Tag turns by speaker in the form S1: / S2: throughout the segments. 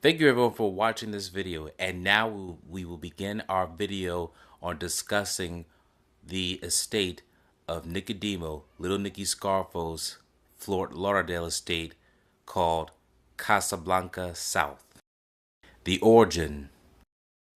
S1: Thank you everyone for watching this video, and now we will begin our video on discussing the estate of Nicodemo, little Nicky Scarfo's Fort Lauderdale estate called Casablanca South. The origin.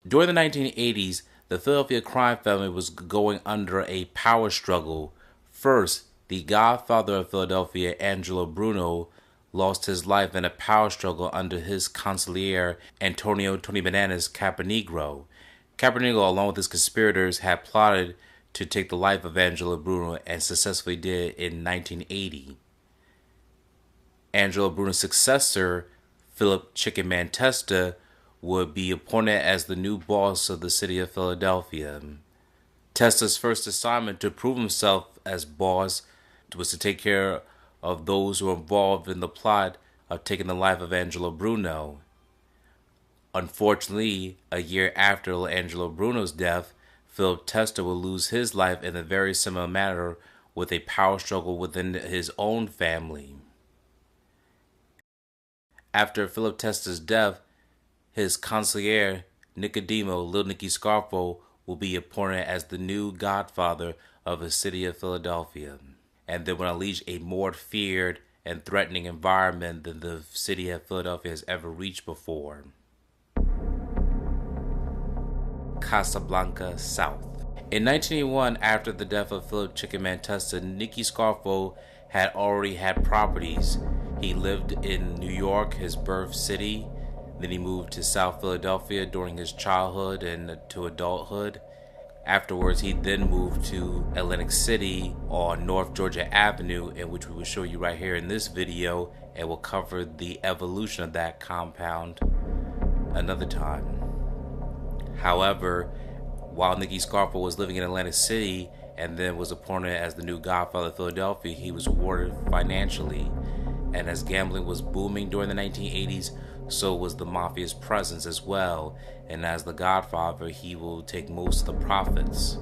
S1: During the 1980s, the Philadelphia crime family was going under a power struggle. First, the godfather of Philadelphia, Angelo Bruno, lost his life in a power struggle under his consigliere, Antonio Tony Bananas Capernegro. Capernegro, along with his conspirators, had plotted to take the life of Angelo Bruno and successfully did in 1980. Angelo Bruno's successor, Philip Chicken Man Testa, would be appointed as the new boss of the city of Philadelphia. Testa's first assignment to prove himself as boss was to take care of those who were involved in the plot of taking the life of Angelo Bruno. Unfortunately, a year after Angelo Bruno's death, Philip Testa would lose his life in a very similar manner with a power struggle within his own family. After Philip Testa's death, his consigliere, Nicodemo, little Nicky Scarfo, will be appointed as the new godfather of the city of Philadelphia, and they will unleash a more feared and threatening environment than the city of Philadelphia has ever reached before. Casablanca South. In 1981, after the death of Philip Chicken Man Testa, Nicky Scarfo had already had properties. He lived in New York, his birth city. Then he moved to South Philadelphia during his childhood and to adulthood. Afterwards, he then moved to Atlantic City on North Georgia Avenue, in which we will show you right here in this video, and we'll cover the evolution of that compound another time. However, while Nicky Scarfo was living in Atlantic City and then was appointed as the new godfather of Philadelphia, he was rewarded financially. And as gambling was booming during the 1980s, so was the mafia's presence as well, and as the godfather, he will take most of the profits.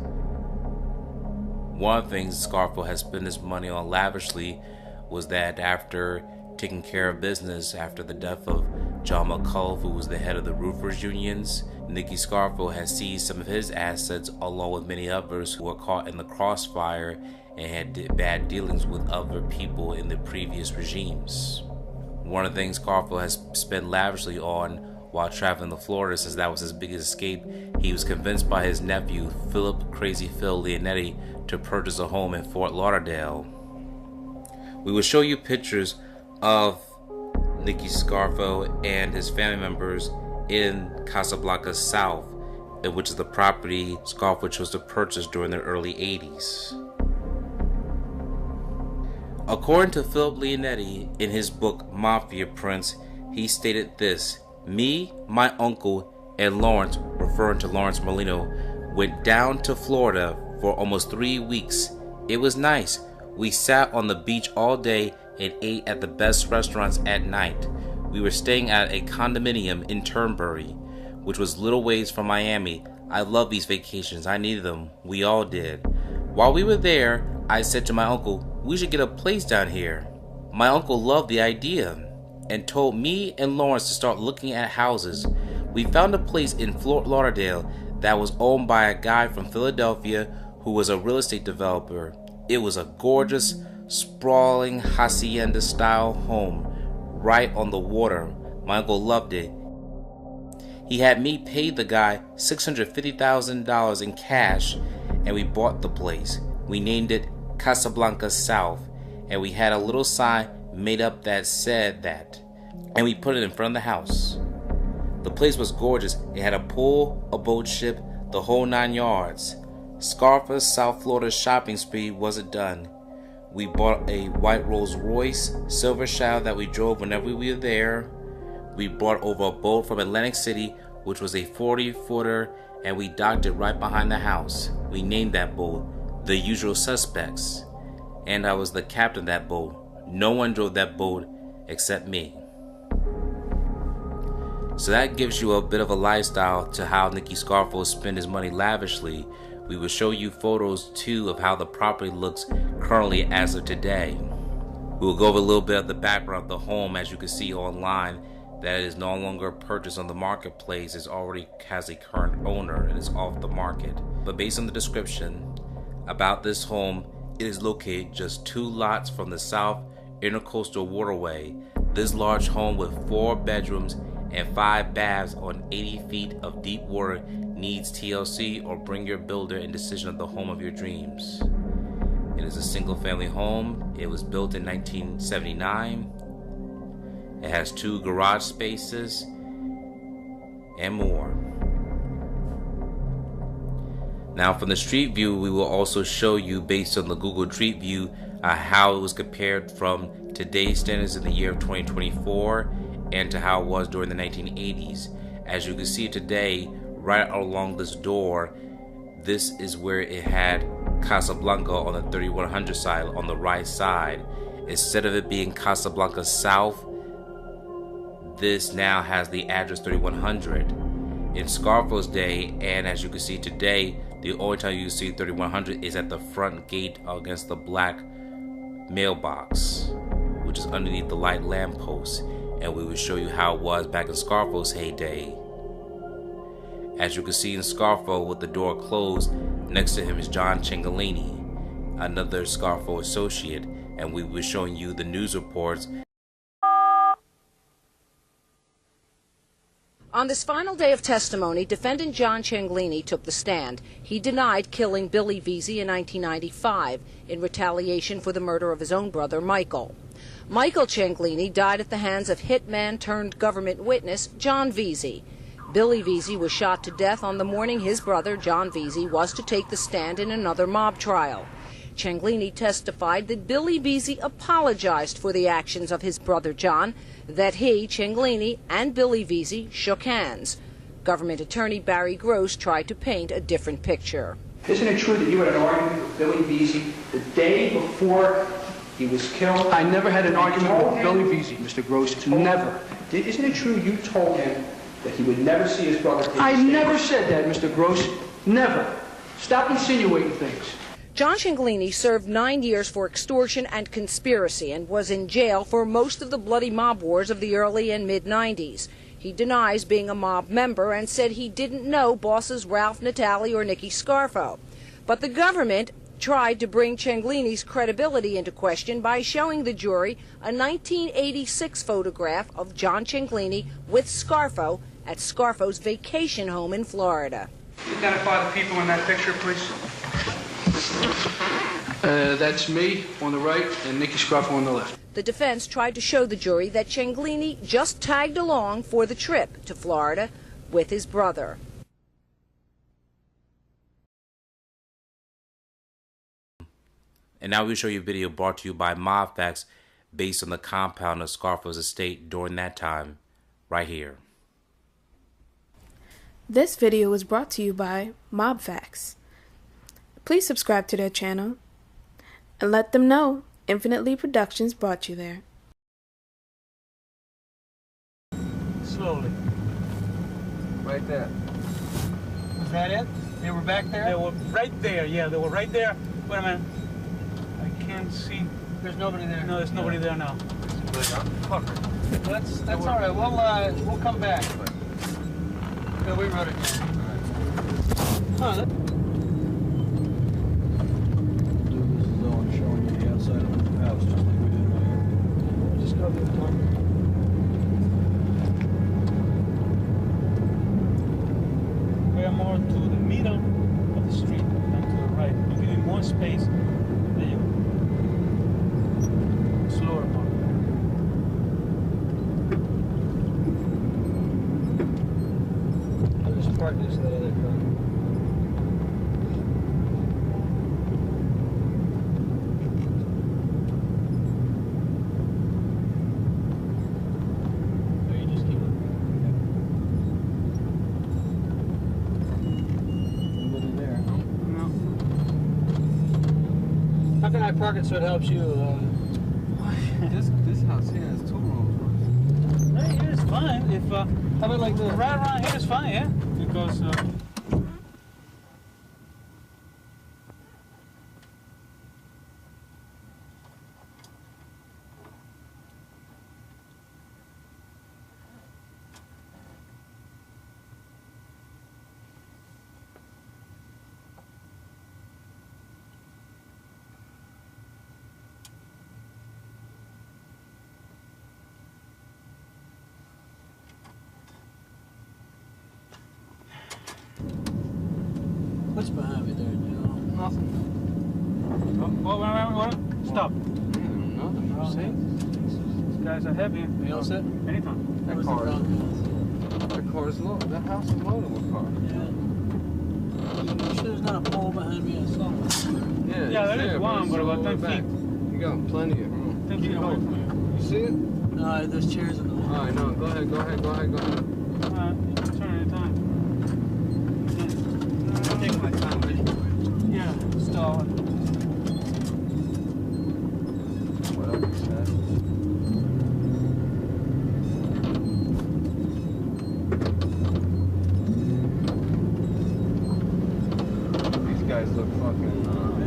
S1: One of the things Scarfo has spent his money on lavishly was that after taking care of business after the death of John McCullough, who was the head of the roofers unions, Nicky Scarfo has seized some of his assets along with many others who were caught in the crossfire and had bad dealings with other people in the previous regimes. One of the things Scarfo has spent lavishly on while traveling to Florida, since that was his biggest escape, he was convinced by his nephew, Philip Crazy Phil Leonetti, to purchase a home in Fort Lauderdale. We will show you pictures of Nicky Scarfo and his family members in Casablanca South, which is the property Scarfo chose to purchase during the early 80s. According to Philip Leonetti, in his book Mafia Prince, he stated this: "Me, my uncle, and Lawrence," referring to Lawrence Molino, "went down to Florida for almost 3 weeks. It was nice. We sat on the beach all day and ate at the best restaurants at night. We were staying at a condominium in Turnberry, which was little ways from Miami. I love these vacations. I needed them. We all did. While we were there, I said to my uncle, we should get a place down here. My uncle loved the idea and told me and Lawrence to start looking at houses. We found a place in Fort Lauderdale that was owned by a guy from Philadelphia who was a real estate developer. It was a gorgeous, sprawling hacienda-style home right on the water. My uncle loved it. He had me pay the guy $650,000 in cash, and we bought the place. We named it Casablanca South, and we had a little sign made up that said that, and we put it in front of the house. The place was gorgeous. It had a pool, a boat ship, the whole 9 yards. Scarfa's South Florida shopping spree wasn't done. We bought a white Rolls Royce Silver Shadow that we drove whenever we were there. We brought over a boat from Atlantic City, which was a 40-footer, and we docked it right behind the house. We named that boat The Usual Suspects, and I was the captain of that boat. No one drove that boat except me. So that gives you a bit of a lifestyle to how Nicky Scarfo spent his money lavishly. We will show you photos too of how the property looks currently as of today. We will go over a little bit of the background of the home. As you can see online, that is no longer purchased on the marketplace. It already has a current owner and is off the market. But based on the description about this home, it is located just 2 lots from the South Intercoastal Waterway. This large home with 4 bedrooms and 5 baths on 80 feet of deep water needs TLC or bring your builder in decision of the home of your dreams. It is a single family home. It was built in 1979. It has 2 garage spaces and more. Now from the street view, we will also show you, based on the Google Street View, how it was compared from today's standards in the year of 2024 and to how it was during the 1980s. As you can see today, right along this door, this is where it had Casablanca on the 3100 side on the right side. Instead of it being Casablanca South, this now has the address 3100. In Scarfo's day, and as you can see today, the only time you see 3100 is at the front gate against the black mailbox, which is underneath the light lamppost. And we will show you how it was back in Scarfo's heyday. As you can see in Scarfo, with the door closed, next to him is John Ciancaglini, another Scarfo associate, and we will be showing you the news reports.
S2: On this final day of testimony, defendant John Ciancaglini took the stand. He denied killing Billy Veazey in 1995 in retaliation for the murder of his own brother, Michael. Michael Ciancaglini died at the hands of hitman turned government witness John Veazey. Billy Veazey was shot to death on the morning his brother, John Veazey, was to take the stand in another mob trial. Ciancaglini testified that Billy Veazey apologized for the actions of his brother John, that he, Ciancaglini, and Billy Veazey shook hands. Government attorney Barry Gross tried to paint a different picture.
S3: Isn't it true that you had an argument with Billy Veazey the day before he was killed?
S4: I never had an argument with Billy Veazey, Mr. Gross. Never.
S3: Isn't it true you told him that he would never see his brother take
S4: I
S3: a stand?
S4: never said that, Mr. Gross. Never. Stop insinuating things.
S2: John Ciancaglini served 9 years for extortion and conspiracy and was in jail for most of the bloody mob wars of the early and mid-90s. He denies being a mob member and said he didn't know bosses Ralph Natale or Nicky Scarfo. But the government tried to bring Ciancaglini's credibility into question by showing the jury a 1986 photograph of John Ciancaglini with Scarfo at Scarfo's vacation home in Florida.
S4: Identify the people in that picture, please. That's me on the right and Nicky Scarfo on the left.
S2: The defense tried to show the jury that Ciancaglini just tagged along for the trip to Florida with his brother.
S1: And now we'll show you a video brought to you by Mob Facts based on the compound of Scarfo's estate during that time, right here.
S5: This video was brought to you by Mob Facts. Please subscribe to their channel and let them know Infinitely Productions brought you there.
S6: Slowly.
S4: Right there.
S6: Was that it?
S4: They were back there?
S6: They were right there, yeah, they were right there. Wait a minute. I can't see.
S4: There's nobody there.
S6: No, there's nobody there now.
S4: That's all right. We'll come back. Yeah, we wrote it down.
S6: Huh,
S7: Showing you the outside of the house, just like we did earlier.
S4: Just go through the door.
S6: we are more to the middle of the street than to the right. We're giving more space. There you go. Slower more.
S4: I'll just park this in the other car. How can I park it so it helps you?
S7: This house here has 2 rooms.
S6: Right here is fine. If
S4: How about like this?
S6: right around here is fine, yeah? Because
S8: What's behind me there, Joe?
S6: Nothing. Oh, wait. Stop.
S7: Nothing.
S6: See? These guys are heavy.
S8: You all set?
S6: Anytime.
S7: That car is loaded. That house is loaded with cars.
S8: Yeah. You sure there's not a pole behind me? I saw one.
S6: Yeah, there is one, but about 10 feet.
S7: You got plenty of room.
S6: 10 feet away from you.
S7: You see it?
S8: No, there's chairs in the way.
S7: All right, no, go ahead.
S6: Alright, turn anytime.
S8: I'm taking my time, ready?
S6: Yeah, stall it.
S7: Whatever you said. These guys look fucking.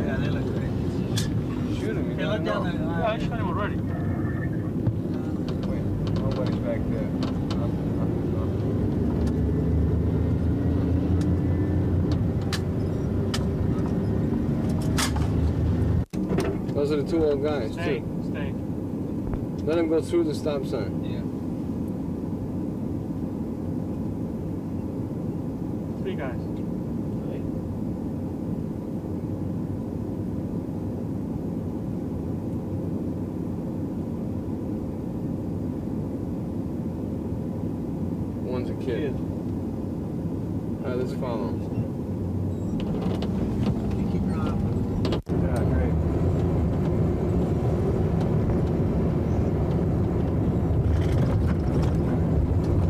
S8: Yeah, they look great.
S7: Shoot him. You
S8: Hey,
S7: never
S8: look down
S7: know.
S8: there.
S6: Yeah, I shot him already.
S7: Wait, nobody's back there. Nothing. Those are the two old guys,
S6: Stay.
S7: too. Let them go through the stop sign.
S6: Yeah. 3 guys.
S7: One's a kid. All right, let's follow him.
S8: You keep your eye on
S7: Yeah, great.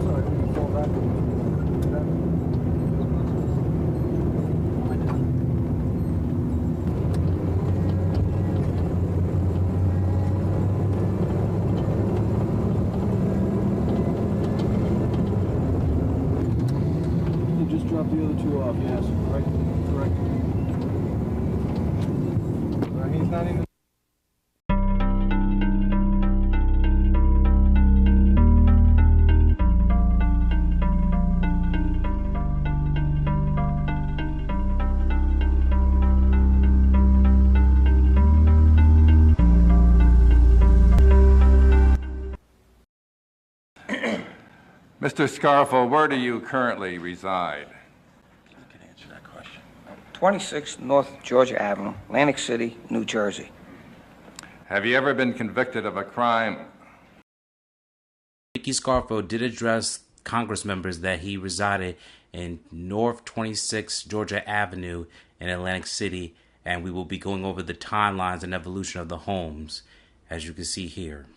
S7: Sorry, I'm gonna fall back. Just drop the other two off, yes. Right, correct. He's not even.
S9: Mr. Scarfo, where do you currently reside?
S10: 26 North Georgia Avenue, Atlantic City, New Jersey.
S9: Have you ever been convicted of a crime?
S1: Nicky Scarfo did address Congress members that he resided in North 26 Georgia Avenue in Atlantic City, and we will be going over the timelines and evolution of the homes, as you can see here.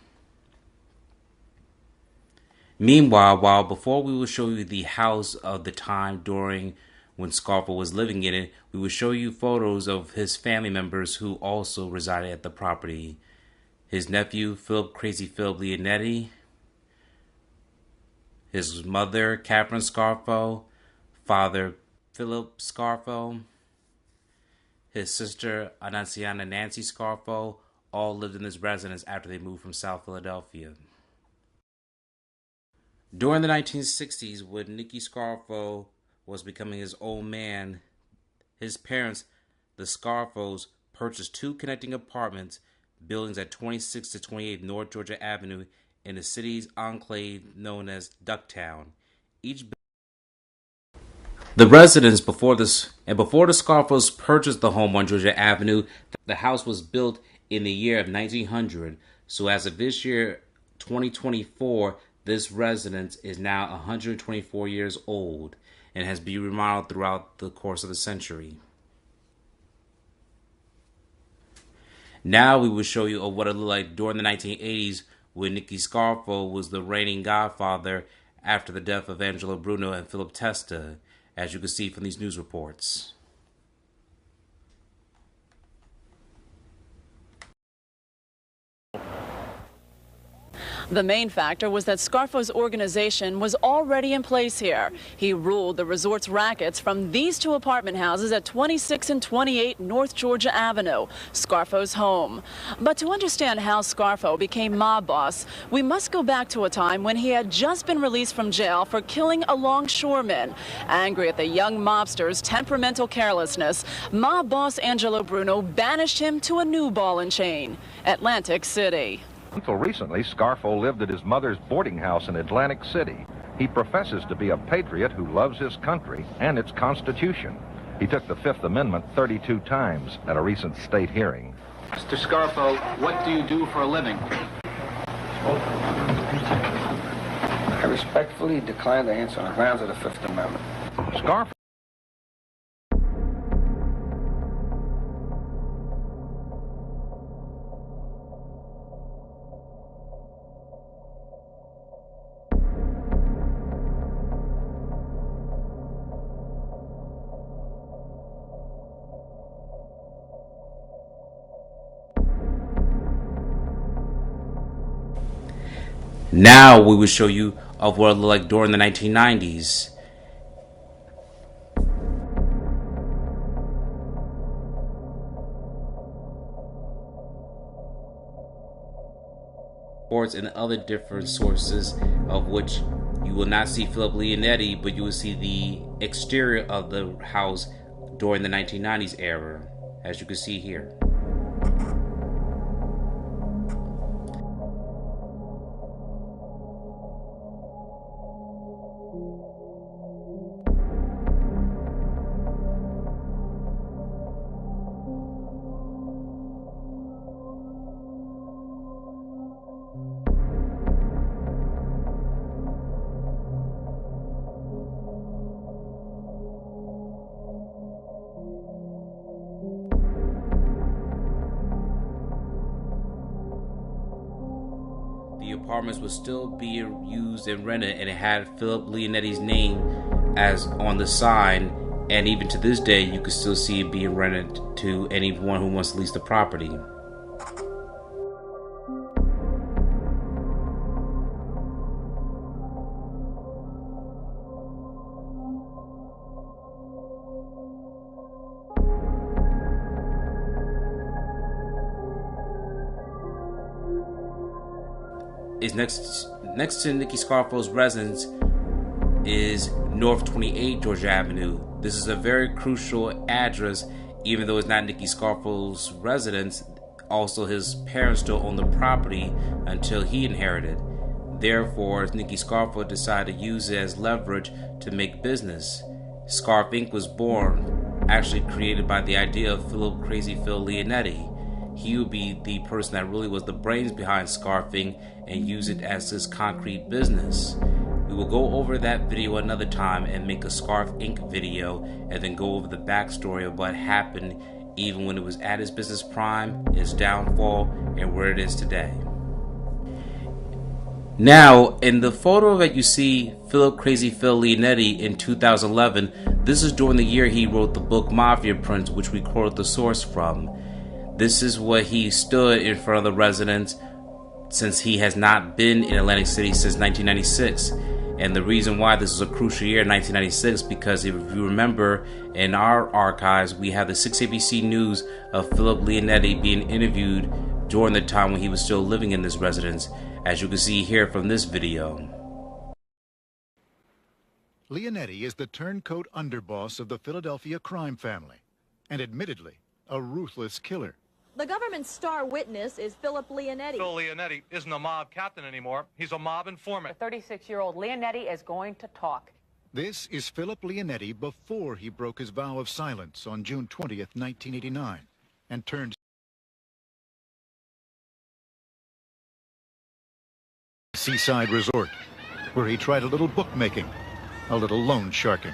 S1: Meanwhile, before we will show you the house of the time during when Scarfo was living in it, we will show you photos of his family members who also resided at the property. His nephew, Crazy Philip Leonetti, his mother, Catherine Scarfo, father, Philip Scarfo, his sister, Ananciana Nancy Scarfo, all lived in this residence after they moved from South Philadelphia. During the 1960s, when Nicky Scarfo was becoming his old man, his parents, the Scarfos, purchased 2 connecting apartments buildings at 26 to 28 North Georgia Avenue in the city's enclave known as Ducktown. The residence before the Scarfos purchased the home on Georgia Avenue, the house was built in the year of 1900. So as of this year, 2024, this residence is now 124 years old and has been remodeled throughout the course of the century. Now we will show you what it looked like during the 1980s when Nicky Scarfo was the reigning godfather after the death of Angelo Bruno and Philip Testa, as you can see from these news reports.
S11: The main factor was that Scarfo's organization was already in place here. He ruled the resort's rackets from these 2 apartment houses at 26 and 28 North Georgia Avenue, Scarfo's home. But to understand how Scarfo became mob boss, we must go back to a time when he had just been released from jail for killing a longshoreman. Angry at the young mobster's temperamental carelessness, mob boss Angelo Bruno banished him to a new ball and chain, Atlantic City.
S12: Until recently, Scarfo lived at his mother's boarding house in Atlantic City. He professes to be a patriot who loves his country and its Constitution. He took the Fifth Amendment 32 times at a recent state hearing.
S13: Mr. Scarfo, what do you do for a living?
S10: I respectfully decline to answer on the grounds of the Fifth Amendment.
S12: Scarfo.
S1: Now we will show you of what it looked like during the 1990s. Reports and other different sources of which you will not see Philip Leonetti, but you will see the exterior of the house during the 1990s era, as you can see here. The apartments would still be used and rented, and it had Philip Leonetti's name as on the sign, and even to this day you can still see it being rented to anyone who wants to lease the property. Is next to Nicky Scarfo's residence is North 28 Georgia Avenue. This is a very crucial address, even though it's not Nicky Scarfo's residence. Also, his parents still own the property until he inherited. Therefore, Nicky Scarfo decided to use it as leverage to make business. Scarf Inc. was born, actually created by the idea of Philip Crazy Phil Leonetti. He would be the person that really was the brains behind Scarf Inc. and use it as his concrete business. We will go over that video another time and make a Scarf Inc. video and then go over the backstory of what happened even when it was at his business prime, his downfall, and where it is today. Now, in the photo that you see Philip Crazy Phil Leonetti in 2011, this is during the year he wrote the book Mafia Prince, which we quoted the source from. This is what he stood in front of the residents, since he has not been in Atlantic City since 1996. And the reason why this is a crucial year in 1996, because if you remember in our archives, we have the 6 ABC News of Philip Leonetti being interviewed during the time when he was still living in this residence, as you can see here from this video.
S14: Leonetti is the turncoat underboss of the Philadelphia crime family, and admittedly, a ruthless killer.
S15: The government's star witness is Philip Leonetti.
S16: Phil Leonetti isn't a mob captain anymore. He's a mob informant.
S17: The 36-year-old Leonetti is going to talk.
S14: This is Philip Leonetti before he broke his vow of silence on June 20th, 1989, and turned seaside resort, where he tried a little bookmaking, a little loan sharking.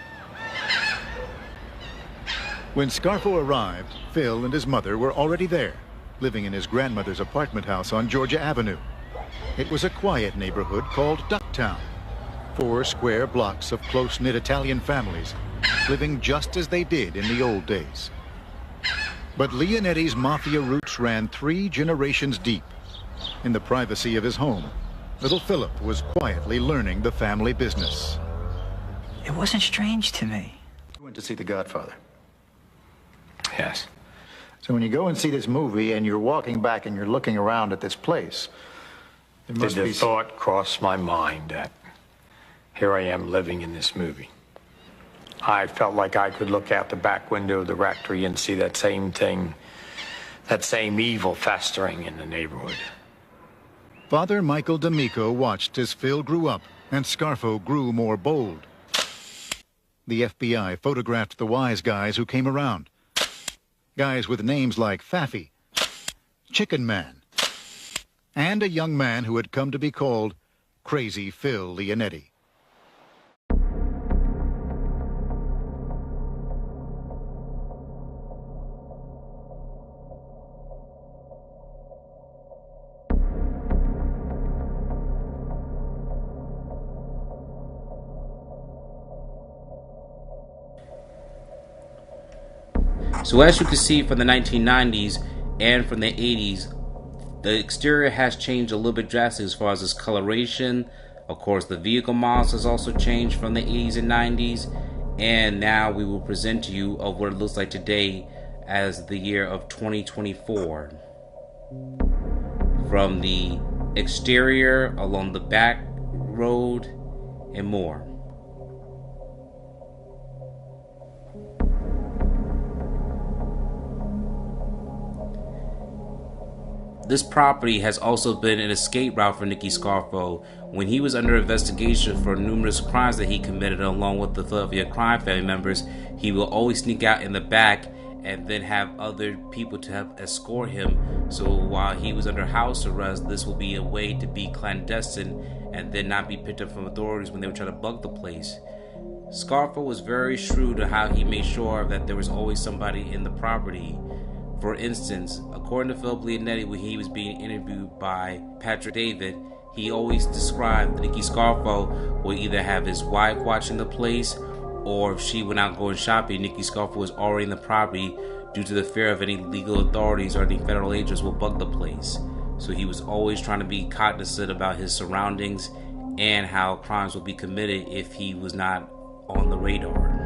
S14: When Scarfo arrived, Phil and his mother were already there, living in his grandmother's apartment house on Georgia Avenue. It was a quiet neighborhood called Ducktown. 4 square blocks of close-knit Italian families, living just as they did in the old days. But Leonetti's mafia roots ran 3 generations deep. In the privacy of his home, little Philip was quietly learning the family business.
S18: It wasn't strange to me.
S19: You went to see The Godfather.
S18: Yes.
S19: So when you go and see this movie and you're walking back and you're looking around at this place, there must
S18: Did
S19: be
S18: the thought cross my mind that here I am living in this movie? I felt like I could look out the back window of the rectory and see that same thing, that same evil festering in the neighborhood.
S14: Father Michael D'Amico watched as Phil grew up and Scarfo grew more bold. The FBI photographed the wise guys who came around. Guys with names like Faffy, Chicken Man, and a young man who had come to be called Crazy Phil Leonetti.
S1: So as you can see from the 1990s and from the 80s, the exterior has changed a little bit drastically as far as its coloration. Of course, the vehicle models has also changed from the 80s and 90s. And now we will present to you of what it looks like today as the year of 2024. From the exterior, along the back road, and more. This property has also been an escape route for Nicky Scarfo. When he was under investigation for numerous crimes that he committed along with the Philadelphia crime family members, he will always sneak out in the back and then have other people to help escort him. So while he was under house arrest, this will be a way to be clandestine and then not be picked up from authorities when they were trying to bug the place. Scarfo was very shrewd at how he made sure that there was always somebody in the property. For instance, according to Philip Leonetti, when he was being interviewed by Patrick David, he always described that Nicky Scarfo would either have his wife watching the place, or if she went out going shopping, Nicky Scarfo was already in the property due to the fear of any legal authorities or any federal agents will bug the place. So he was always trying to be cognizant about his surroundings and how crimes would be committed if he was not on the radar.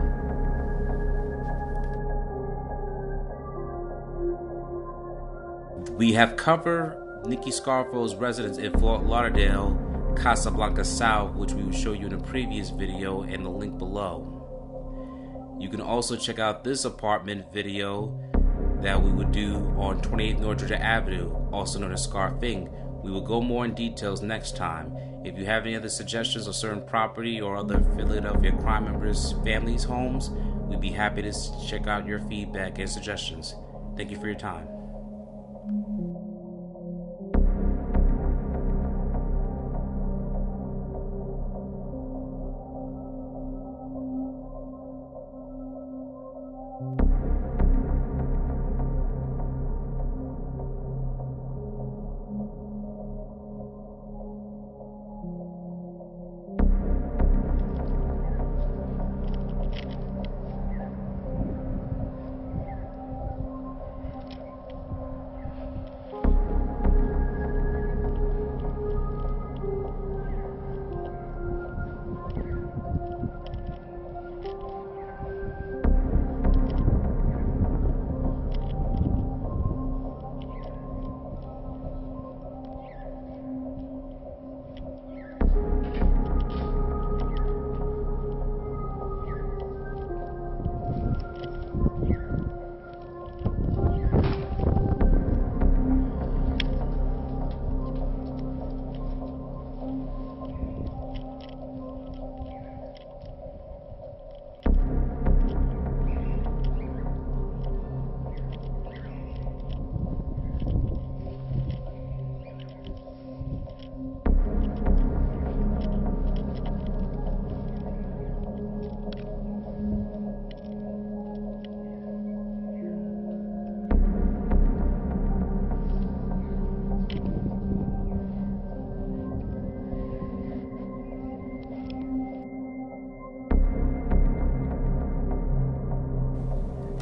S1: We have covered Nicky Scarfo's residence in Fort Lauderdale, Casablanca South, which we will show you in a previous video and the link below. You can also check out this apartment video that we would do on 28th North Georgia Avenue, also known as Scarfing. We will go more in details next time. If you have any other suggestions of certain property or other Philadelphia crime members' families' homes, we'd be happy to check out your feedback and suggestions. Thank you for your time.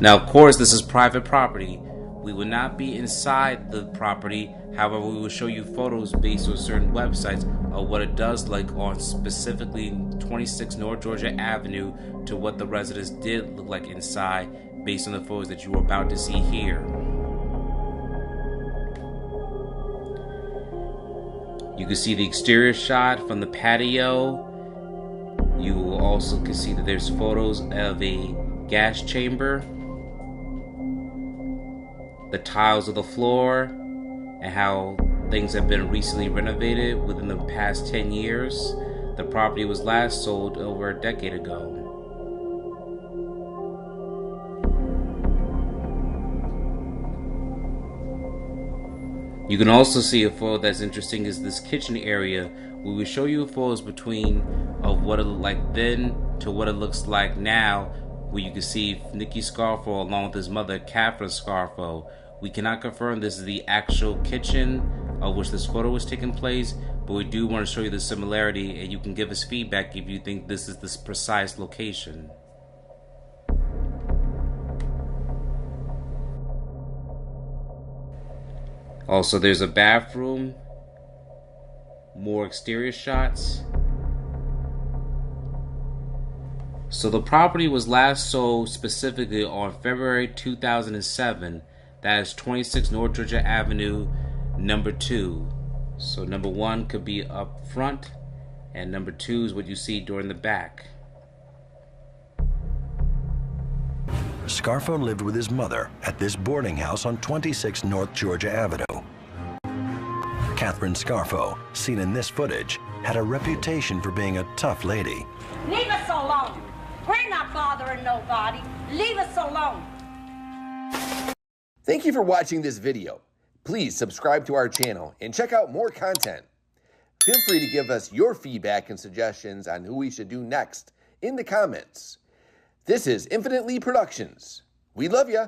S1: Now, of course, this is private property. We will not be inside the property. However, we will show you photos based on certain websites of what it does like on specifically 26 North Georgia Avenue to what the residence did look like inside based on the photos that you are about to see here. You can see the exterior shot from the patio. You will also can see that there's photos of a gas chamber, the tiles of the floor, and how things have been recently renovated within the past 10 years. The property was last sold over a decade ago. You can also see a photo that's interesting is this kitchen area, where we show you photos between of what it looked like then to what it looks like now, where you can see Nicky Scarfo along with his mother, Catherine Scarfo. We cannot confirm this is the actual kitchen of which this photo was taking place, but we do want to show you the similarity, and you can give us feedback if you think this is this precise location. Also, there's a bathroom, more exterior shots. So the property was last sold specifically on February 2007. That is 26 North Georgia Avenue, number 2. So number 1 could be up front, and number 2 is what you see during the back.
S20: Scarfo lived with his mother at this boarding house on 26 North Georgia Avenue. Catherine Scarfo, seen in this footage, had a reputation for being a tough lady.
S21: Leave us alone. We're not bothering nobody. Leave us alone.
S22: Thank you for watching this video. Please subscribe to our channel and check out more content. Feel free to give us your feedback and suggestions on who we should do next in the comments. This is Infinitely Productions. We love ya.